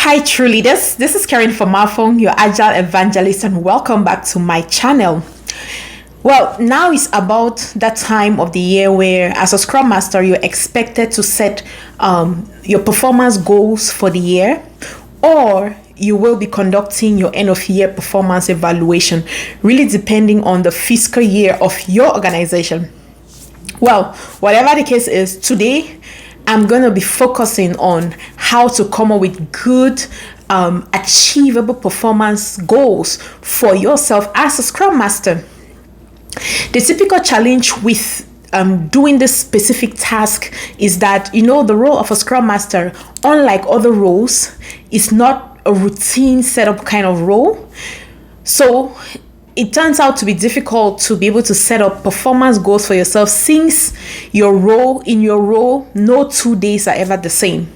Hi, true leaders. This is Karen Fomafung, your Agile Evangelist, and welcome back to my channel. Well, now is about that time of the year where, as a Scrum Master, you're expected to set your performance goals for the year, or you will be conducting your end-of-year performance evaluation, really depending on the fiscal year of your organization. Well, whatever the case is, today I'm going to be focusing on how to come up with good, achievable performance goals for yourself as a Scrum Master. The typical challenge with doing this specific task is that, the role of a Scrum Master, unlike other roles, is not a routine setup kind of role. So it turns out to be difficult to be able to set up performance goals for yourself, since in your role, no 2 days are ever the same.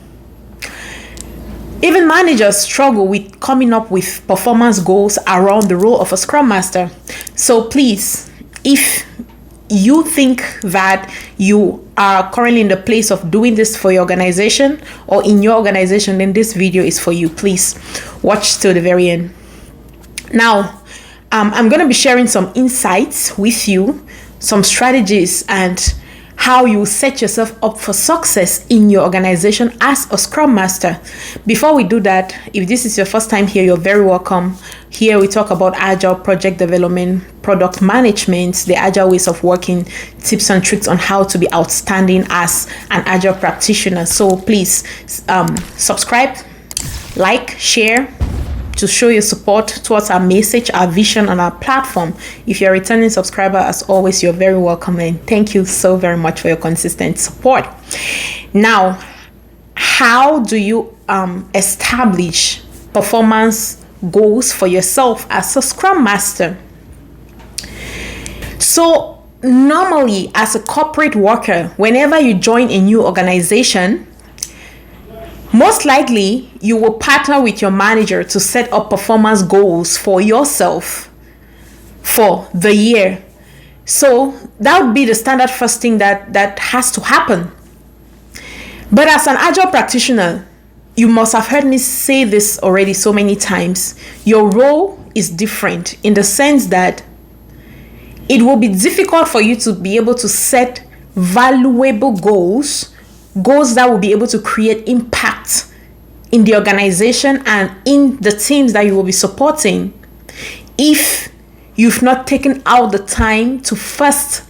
Even managers struggle with coming up with performance goals around the role of a Scrum Master. So please, if you think that you are currently in the place of doing this for your organization or in your organization, then this video is for you. Please watch till the very end. Now, I'm going to be sharing some insights with you, some strategies, and how you set yourself up for success in your organization as a Scrum Master. Before we do that, if this is your first time here, you're very welcome. Here we talk about Agile project development, product management, the Agile ways of working, tips and tricks on how to be outstanding as an Agile practitioner. So please subscribe, like, share, to show your support towards our message, our vision, on our platform. If you're a returning subscriber, as always, you're very welcome, and thank you so very much for your consistent support. Now, how do you establish performance goals for yourself as a Scrum Master? So normally, as a corporate worker, whenever you join a new organization, most likely, you will partner with your manager to set up performance goals for yourself for the year. So that would be the standard first thing that has to happen. But as an Agile practitioner, you must have heard me say this already so many times. Your role is different in the sense that it will be difficult for you to be able to set valuable goals that will be able to create impact in the organization and in the teams that you will be supporting, if you've not taken out the time to first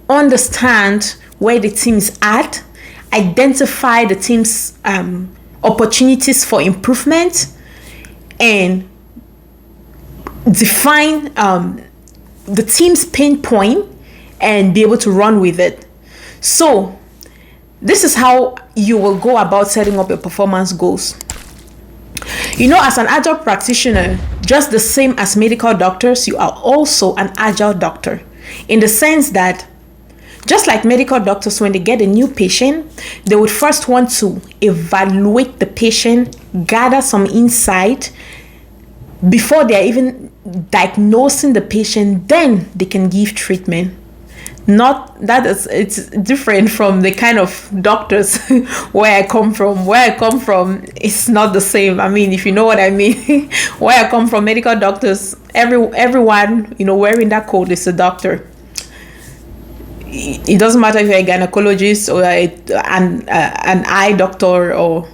understand where the team is at, identify the team's opportunities for improvement, and define the team's pain point and be able to run with it. So this is how you will go about setting up your performance goals. As an Agile practitioner, just the same as medical doctors, you are also an Agile doctor, in the sense that just like medical doctors, when they get a new patient, they would first want to evaluate the patient, gather some insight before they're even diagnosing the patient, then they can give treatment. It's different from the kind of doctors where I come from. Where I come from, it's not the same. I mean, if you know what I mean. Where I come from, medical doctors, everyone, wearing that coat is a doctor. It doesn't matter if you're a gynecologist or an eye doctor or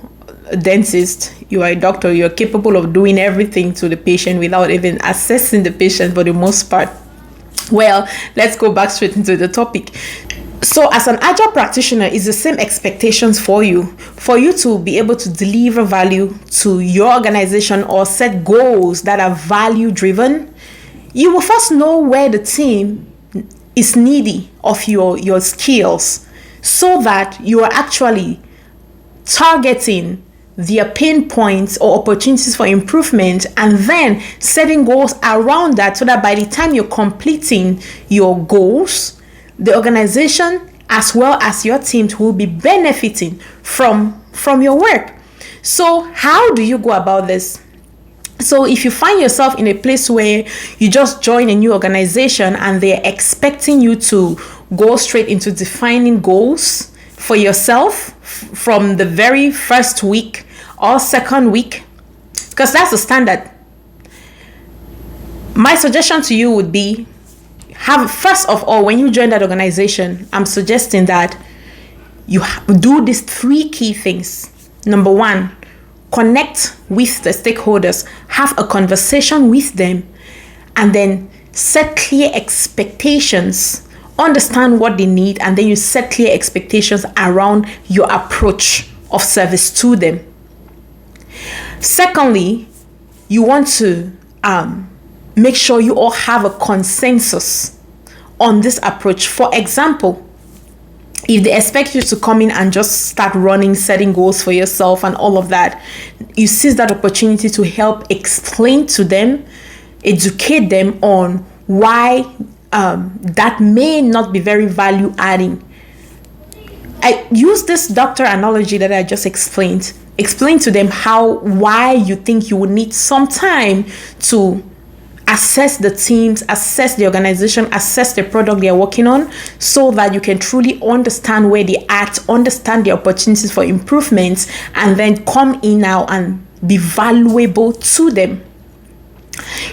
a dentist. You are a doctor. You're capable of doing everything to the patient without even assessing the patient for the most part. Well, let's go back straight into the topic. So as an Agile practitioner, it's the same expectations for you to be able to deliver value to your organization or set goals that are value driven. You will first know where the team is needy of your skills, so that you are actually targeting their pain points or opportunities for improvement, and then setting goals around that, so that by the time you're completing your goals, the organization as well as your teams will be benefiting from your work. So how do you go about this? So if you find yourself in a place where you just join a new organization and they're expecting you to go straight into defining goals for yourself from the very first week or second week, because that's the standard. My suggestion to you would be, first of all, when you join that organization, I'm suggesting that you do these 3 key things. Number 1, connect with the stakeholders, have a conversation with them, and then set clear expectations, understand what they need, and then you set clear expectations around your approach of service to them. Secondly, you want to make sure you all have a consensus on this approach. For example, if they expect you to come in and just start running, setting goals for yourself and all of that, you seize that opportunity to help explain to them, educate them on why that may not be very value adding. I use this doctor analogy that I just explained. Explain to them why you think you would need some time to assess the teams, assess the organization, assess the product they're working on, so that you can truly understand where they're at, understand the opportunities for improvements, and then come in now and be valuable to them.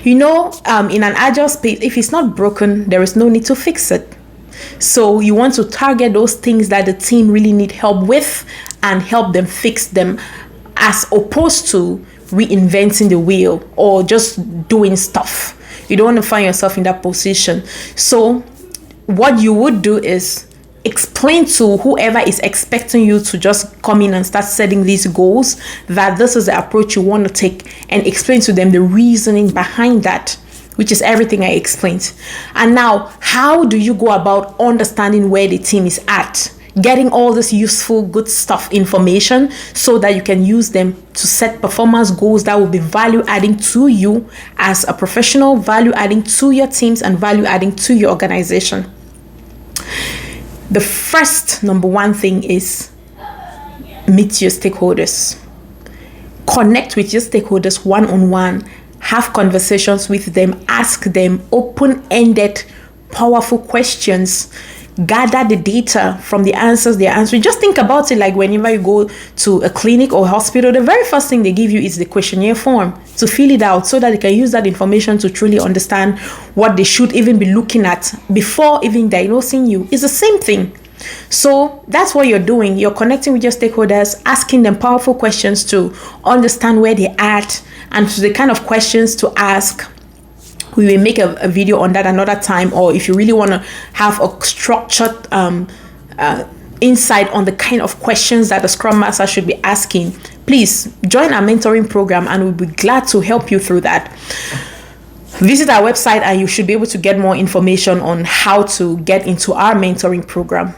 In an agile space, if it's not broken, there is no need to fix it. So you want to target those things that the team really need help with and help them fix them, as opposed to reinventing the wheel or just doing stuff. You don't want to find yourself in that position. So what you would do is explain to whoever is expecting you to just come in and start setting these goals that this is the approach you want to take, and explain to them the reasoning behind that, which is everything I explained. And now, how do you go about understanding where the team is at? Getting all this useful, good stuff, information, so that you can use them to set performance goals that will be value adding to you as a professional, value adding to your teams, and value adding to your organization. The first number 1 thing is meet your stakeholders. Connect with your stakeholders one-on-one. Have conversations with them. Ask them open-ended, powerful questions. Gather the data from the answers they're answering. Just think about it like whenever you go to a clinic or hospital, the very first thing they give you is the questionnaire form to fill it out, so that they can use that information to truly understand what they should even be looking at before even diagnosing you. It's the same thing. So that's what you're doing. You're connecting with your stakeholders, asking them powerful questions to understand where they're at, and to the kind of questions to ask. We will make a video on that another time, or if you really want to have a structured insight on the kind of questions that the Scrum Master should be asking, please join our mentoring program and we'll be glad to help you through that. Visit our website and you should be able to get more information on how to get into our mentoring program.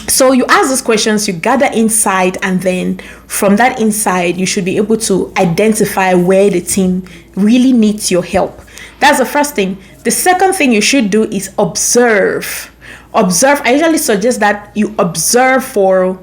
So you ask these questions, you gather insight, and then from that insight, you should be able to identify where the team really needs your help. That's the first thing. The second thing you should do is observe. Observe. I usually suggest that you observe for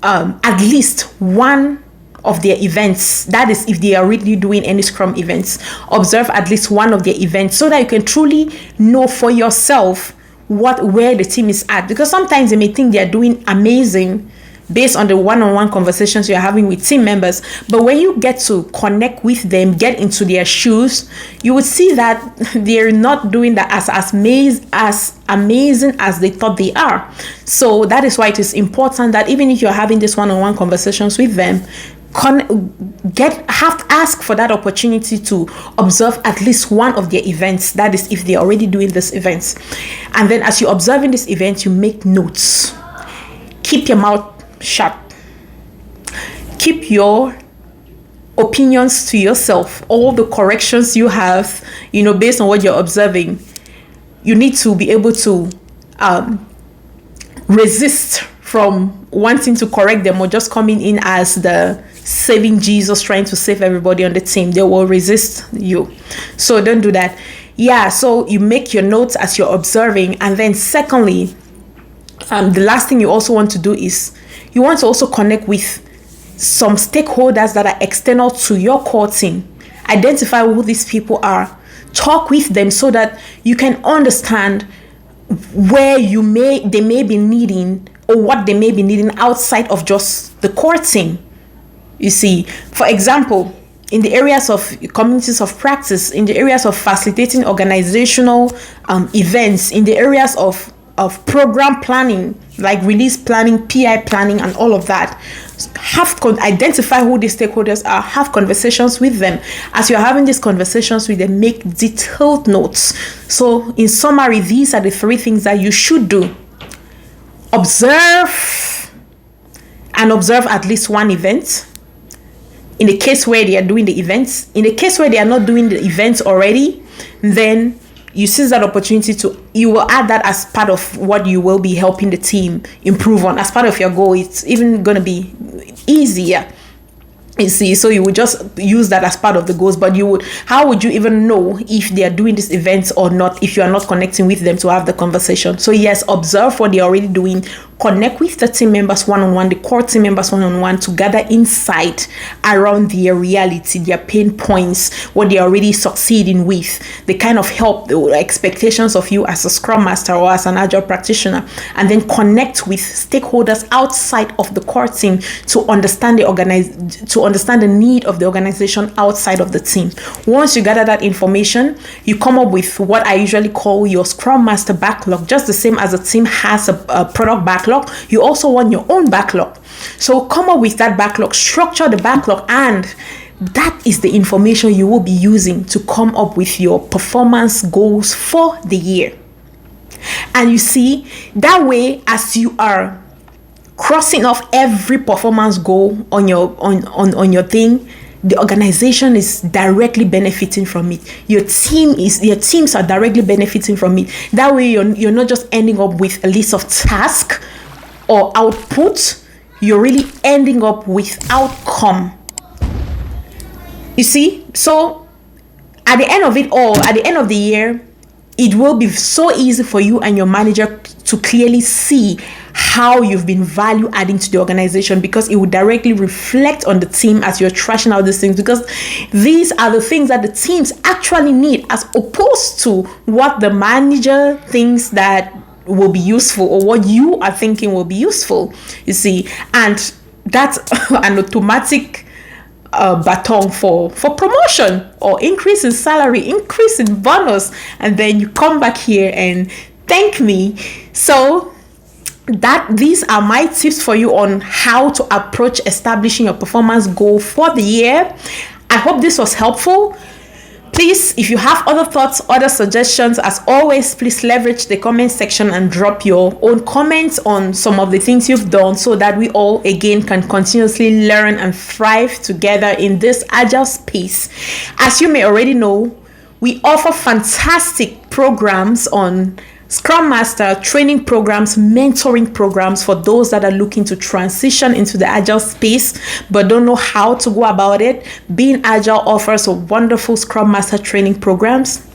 at least one of their events. That is, if they are really doing any Scrum events, observe at least one of their events, so that you can truly know for yourself where the team is at. Because sometimes they may think they are doing amazing based on the one-on-one conversations you're having with team members, but when you get to connect with them, get into their shoes, you would see that they're not doing that as amazing as they thought they are. So that is why it is important that even if you're having these one-on-one conversations with them, ask for that opportunity to observe at least one of their events. That is, if they're already doing these events. And then as you're observing this event, you make notes. Keep your mouth shut. Keep your opinions to yourself. All the corrections you have, based on what you're observing, you need to be able to resist from wanting to correct them or just coming in as the saving Jesus, trying to save everybody on the team. They will resist you. So don't do that. So you make your notes as you're observing. And then secondly, the last thing you also want to do is you want to also connect with some stakeholders that are external to your core team. Identify who these people are. Talk with them so that you can understand where they may be needing, or what they may be needing outside of just the core team. You see, for example, in the areas of communities of practice, in the areas of facilitating organizational events, in the areas of program planning, like release planning, PI planning, and all of that. Identify who the stakeholders are, have conversations with them. As you're having these conversations with them, make detailed notes. So in summary, these are the 3 things that you should do. Observe at least one event. In the case where they are doing the events. In the case where they are not doing the events already, then you seize that opportunity you will add that as part of what you will be helping the team improve on. As part of your goal, it's even going to be easier. You see, so you would just use that as part of the goals, but how would you even know if they are doing these events or not if you are not connecting with them to have the conversation? So yes, observe what they're already doing, connect with the team members one-on-one, the core team members one-on-one, to gather insight around their reality, their pain points, what they're already succeeding with, the kind of help, the expectations of you as a Scrum Master or as an Agile practitioner, and then connect with stakeholders outside of the core team to understand the need of the organization outside of the team. Once you gather that information, you come up with what I usually call your Scrum Master backlog. Just the same as a team has a product backlog, you also want your own backlog. So come up with that backlog, structure the backlog, and that is the information you will be using to come up with your performance goals for the year. And you see, that way, as you are crossing off every performance goal on your thing, the organization is directly benefiting from it. Your teams are directly benefiting from it. That way you're not just ending up with a list of tasks or output, you're really ending up with outcome. You see? So at the end of it all, at the end of the year, it will be so easy for you and your manager to clearly see how you've been value adding to the organization, because it will directly reflect on the team as you're trashing out these things, because these are the things that the teams actually need, as opposed to what the manager thinks that will be useful or what you are thinking will be useful, you see. And that's an automatic baton for promotion or increase in salary, increase in bonus, and then you come back here and thank me. So these are my tips for you on how to approach establishing your performance goal for the year. I hope this was helpful. Please, if you have other thoughts, other suggestions, as always, please leverage the comment section and drop your own comments on some of the things you've done, so that we all, again, can continuously learn and thrive together in this agile space. As you may already know, we offer fantastic programs on Scrum Master, training programs, mentoring programs for those that are looking to transition into the Agile space but don't know how to go about it. Being Agile offers a wonderful Scrum Master training programs.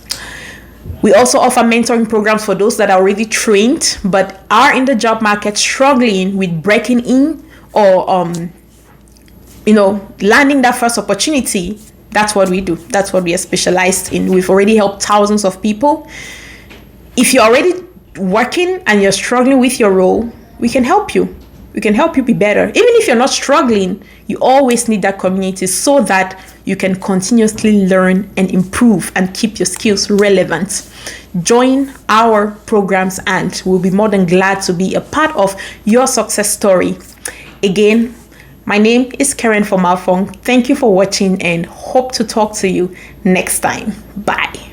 We also offer mentoring programs for those that are already trained but are in the job market struggling with breaking in or landing that first opportunity. That's what we do. That's what we are specialized in. We've already helped thousands of people. If you're already working and you're struggling with your role, we can help you. We can help you be better. Even if you're not struggling, you always need that community so that you can continuously learn and improve and keep your skills relevant. Join our programs and we'll be more than glad to be a part of your success story. Again, my name is Karen Fomafung. Thank you for watching and hope to talk to you next time. Bye.